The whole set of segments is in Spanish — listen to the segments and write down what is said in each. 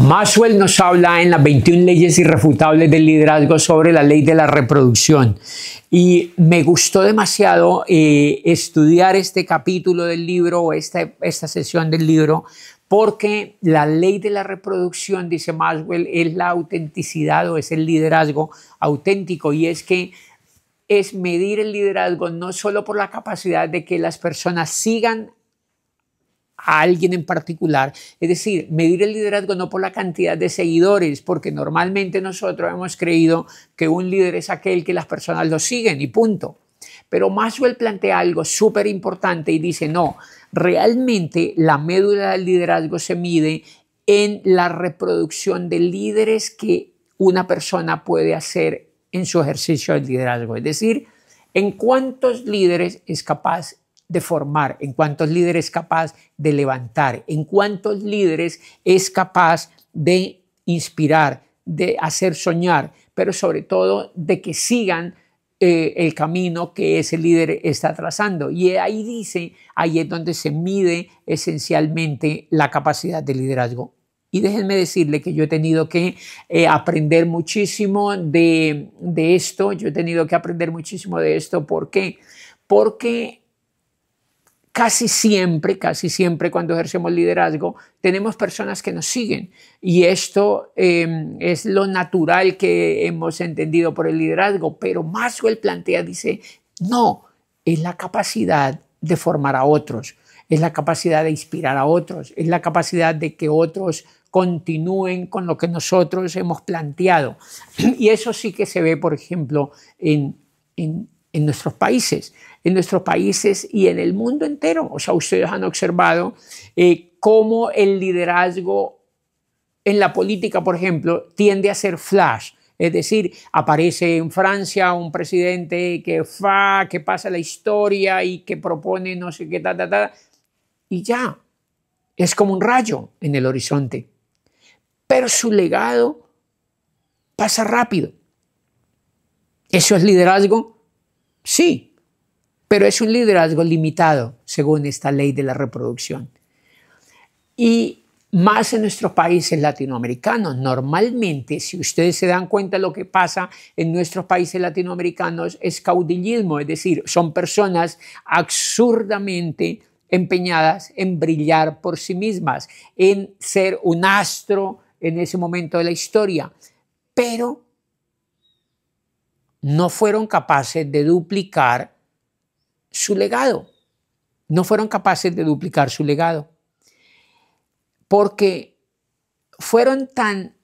Maxwell nos habla en las 21 leyes irrefutables del liderazgo sobre la ley de la reproducción. Y me gustó demasiado estudiar este capítulo del libro o esta sesión del libro, porque la ley de la reproducción, dice Maxwell, es la autenticidad o es el liderazgo auténtico, y es que es medir el liderazgo no solo por la capacidad de que las personas sigan a alguien en particular, es decir, medir el liderazgo no por la cantidad de seguidores, porque normalmente nosotros hemos creído que un líder es aquel que las personas lo siguen y punto. Pero Maxwell plantea algo súper importante y dice, no, realmente la médula del liderazgo se mide en la reproducción de líderes que una persona puede hacer en su ejercicio del liderazgo, es decir, en cuántos líderes es capaz de formar, en cuántos líderes es capaz de levantar, en cuántos líderes es capaz de inspirar, de hacer soñar, pero sobre todo de que sigan el camino que ese líder está trazando. Y ahí dice, ahí es donde se mide esencialmente la capacidad de liderazgo. Y déjenme decirle que yo he tenido que aprender muchísimo de esto. Yo he tenido que aprender muchísimo de esto. ¿Por qué? Porque casi siempre cuando ejercemos liderazgo, tenemos personas que nos siguen. Y esto es lo natural que hemos entendido por el liderazgo. Pero Maxwell plantea, dice, no, es la capacidad de formar a otros, es la capacidad de inspirar a otros, es la capacidad de que otros continúen con lo que nosotros hemos planteado. Y eso sí que se ve, por ejemplo, en nuestros países. En nuestros países y en el mundo entero. O sea, ustedes han observado cómo el liderazgo en la política, por ejemplo, tiende a ser flash. Es decir, aparece en Francia un presidente que pasa la historia y que propone no sé qué, y ya. Es como un rayo en el horizonte. Pero su legado pasa rápido. ¿Eso es liderazgo? Sí. Pero es un liderazgo limitado, según esta ley de la reproducción. Y más en nuestros países latinoamericanos. Normalmente, si ustedes se dan cuenta de lo que pasa en nuestros países latinoamericanos, es caudillismo, es decir, son personas absurdamente empeñadas en brillar por sí mismas, en ser un astro en ese momento de la historia, pero no fueron capaces de duplicar su legado. No fueron capaces de duplicar su legado. Porque fueron tan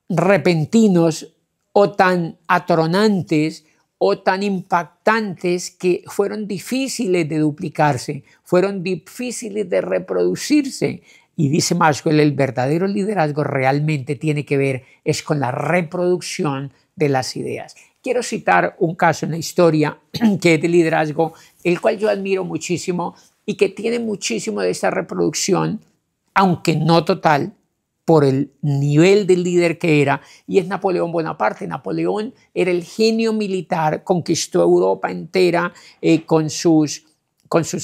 repentinos o tan atronantes o tan impactantes que fueron difíciles de duplicarse, fueron difíciles de reproducirse. Y dice Maxwell, el verdadero liderazgo realmente tiene que ver es con la reproducción de las ideas. Quiero citar un caso en la historia que es de liderazgo, el cual yo admiro muchísimo y que tiene muchísimo de esta reproducción, aunque no total, por el nivel de líder que era, y es Napoleón Bonaparte. Napoleón era el genio militar, conquistó Europa entera con sus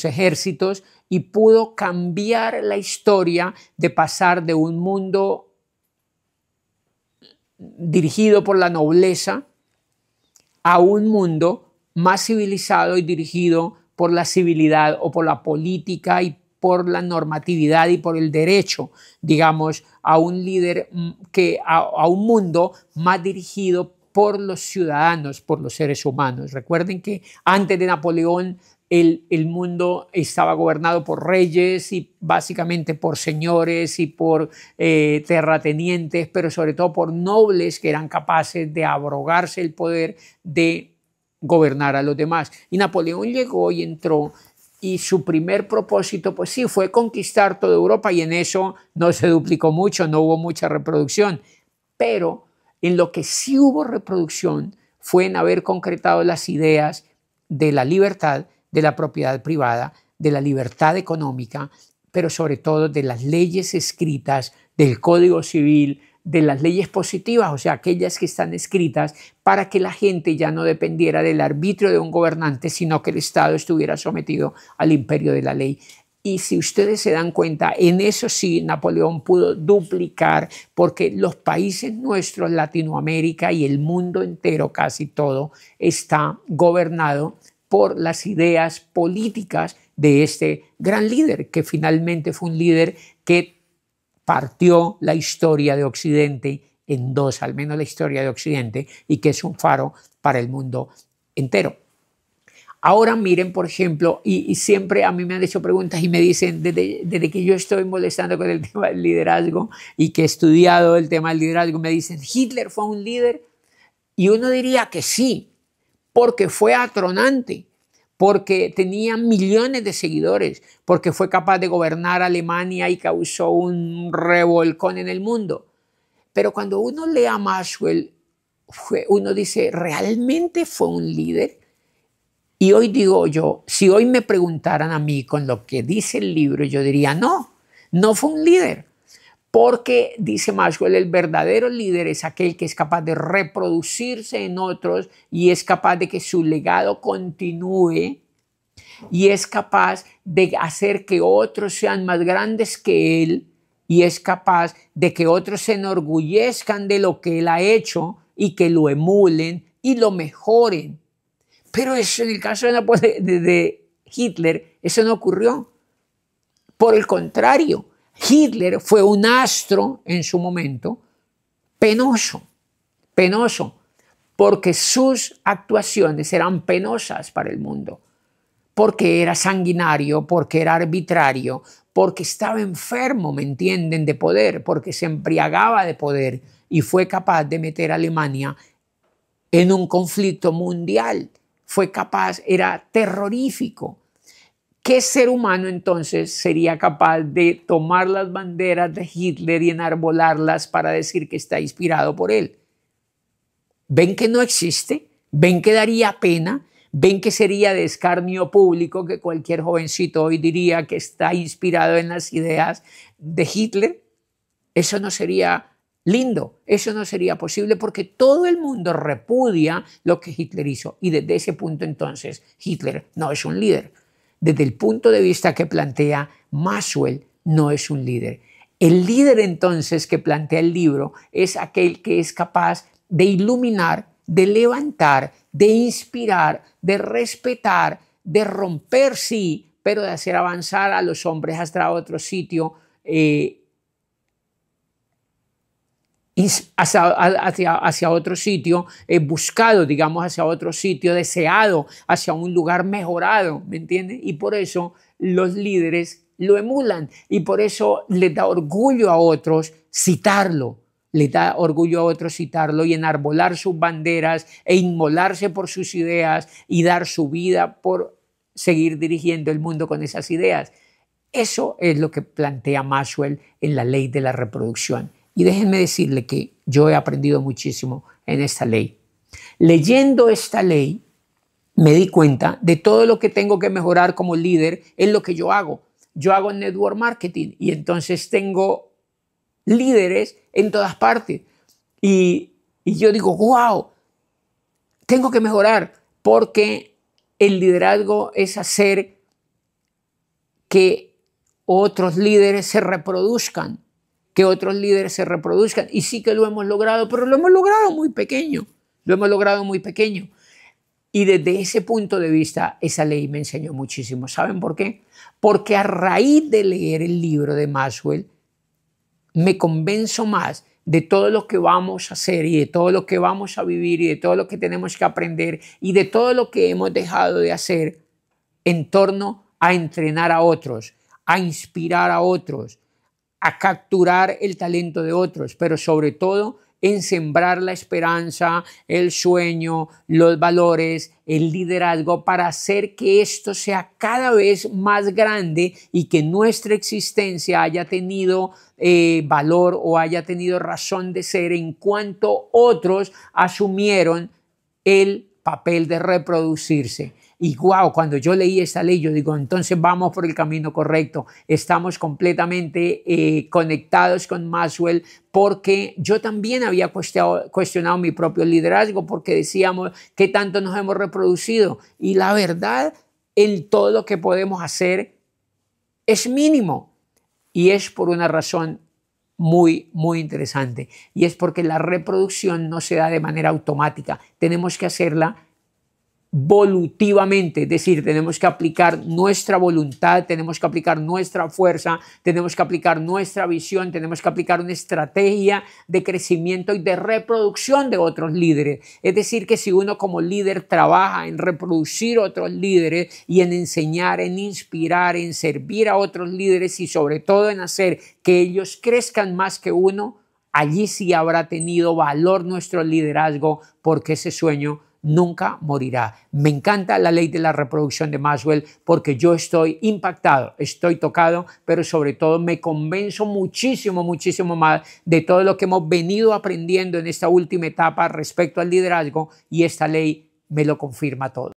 ejércitos y pudo cambiar la historia de pasar de un mundo dirigido por la nobleza a un mundo más civilizado y dirigido por la civilidad o por la política y por la normatividad y por el derecho, digamos, a un líder a un mundo más dirigido por los ciudadanos, por los seres humanos. Recuerden que antes de Napoleón el mundo estaba gobernado por reyes y básicamente por señores y por terratenientes, pero sobre todo por nobles que eran capaces de abrogarse el poder de gobernar a los demás. Y Napoleón llegó y entró, y su primer propósito, pues sí, fue conquistar toda Europa, y en eso no se duplicó mucho, no hubo mucha reproducción, pero en lo que sí hubo reproducción fue en haber concretado las ideas de la libertad, de la propiedad privada, de la libertad económica, pero sobre todo de las leyes escritas, del Código Civil, de las leyes positivas, o sea, aquellas que están escritas para que la gente ya no dependiera del arbitrio de un gobernante, sino que el Estado estuviera sometido al imperio de la ley. Y si ustedes se dan cuenta, en eso sí Napoleón pudo duplicar, porque los países nuestros, Latinoamérica y el mundo entero, casi todo, está gobernado por las ideas políticas de este gran líder, que finalmente fue un líder que partió la historia de Occidente en dos, al menos la historia de Occidente, y que es un faro para el mundo entero. Ahora miren, por ejemplo, y siempre a mí me han hecho preguntas y me dicen, desde que yo estoy molestando con el tema del liderazgo y que he estudiado el tema del liderazgo, me dicen, ¿Hitler fue un líder? Y uno diría que sí, porque fue atronante, porque tenía millones de seguidores, porque fue capaz de gobernar Alemania y causó un revolcón en el mundo. Pero cuando uno lee a Maxwell, uno dice, ¿realmente fue un líder? Y hoy digo yo, si hoy me preguntaran a mí con lo que dice el libro, yo diría, no, no fue un líder. Porque, dice Maxwell, el verdadero líder es aquel que es capaz de reproducirse en otros y es capaz de que su legado continúe y es capaz de hacer que otros sean más grandes que él y es capaz de que otros se enorgullezcan de lo que él ha hecho y que lo emulen y lo mejoren. Pero eso en el caso de Hitler, eso no ocurrió. Por el contrario, Hitler fue un astro en su momento penoso, porque sus actuaciones eran penosas para el mundo, porque era sanguinario, porque era arbitrario, porque estaba enfermo, ¿me entienden?, de poder, porque se embriagaba de poder y fue capaz de meter a Alemania en un conflicto mundial. Fue capaz, era terrorífico. ¿Qué ser humano entonces sería capaz de tomar las banderas de Hitler y enarbolarlas para decir que está inspirado por él? ¿Ven que no existe? ¿Ven que daría pena? ¿Ven que sería de escarnio público que cualquier jovencito hoy diría que está inspirado en las ideas de Hitler? Eso no sería lindo, eso no sería posible porque todo el mundo repudia lo que Hitler hizo y desde ese punto entonces Hitler no es un líder. Desde el punto de vista que plantea Maxwell, no es un líder. El líder entonces que plantea el libro es aquel que es capaz de iluminar, de levantar, de inspirar, de respetar, de romper, sí, pero de hacer avanzar a los hombres hasta otro sitio, hacia otro sitio, buscado, digamos, hacia otro sitio, deseado, hacia un lugar mejorado, ¿me entienden? Y por eso los líderes lo emulan y por eso les da orgullo a otros citarlo, les da orgullo a otros citarlo y enarbolar sus banderas e inmolarse por sus ideas y dar su vida por seguir dirigiendo el mundo con esas ideas. Eso es lo que plantea Maxwell en la ley de la reproducción. Y déjenme decirle que yo he aprendido muchísimo en esta ley. Leyendo esta ley, me di cuenta de todo lo que tengo que mejorar como líder en lo que yo hago. Yo hago network marketing y entonces tengo líderes en todas partes. Y yo digo, wow, tengo que mejorar porque el liderazgo es hacer que otros líderes se reproduzcan. Y sí que lo hemos logrado, pero lo hemos logrado muy pequeño, Y desde ese punto de vista, esa ley me enseñó muchísimo. ¿Saben por qué? Porque a raíz de leer el libro de Maxwell, me convenzo más de todo lo que vamos a hacer y de todo lo que vamos a vivir y de todo lo que tenemos que aprender y de todo lo que hemos dejado de hacer en torno a entrenar a otros, a inspirar a otros, a capturar el talento de otros, pero sobre todo en sembrar la esperanza, el sueño, los valores, el liderazgo para hacer que esto sea cada vez más grande y que nuestra existencia haya tenido valor o haya tenido razón de ser en cuanto otros asumieron el papel de reproducirse. Y wow, cuando yo leí esta ley, yo digo, entonces vamos por el camino correcto. Estamos completamente conectados con Maxwell porque yo también había cuestionado mi propio liderazgo porque decíamos que tanto nos hemos reproducido. Y la verdad, en todo lo que podemos hacer es mínimo. Y es por una razón muy, muy interesante. Y es porque la reproducción no se da de manera automática. Tenemos que hacerla volutivamente, es decir, tenemos que aplicar nuestra voluntad, tenemos que aplicar nuestra fuerza, tenemos que aplicar nuestra visión, tenemos que aplicar una estrategia de crecimiento y de reproducción de otros líderes. Es decir, que si uno como líder trabaja en reproducir otros líderes y en enseñar, en inspirar, en servir a otros líderes y sobre todo en hacer que ellos crezcan más que uno, allí sí habrá tenido valor nuestro liderazgo, porque ese sueño nunca morirá. Me encanta la ley de la reproducción de Maxwell porque yo estoy impactado, estoy tocado, pero sobre todo me convenzo muchísimo, muchísimo más de todo lo que hemos venido aprendiendo en esta última etapa respecto al liderazgo, y esta ley me lo confirma todo.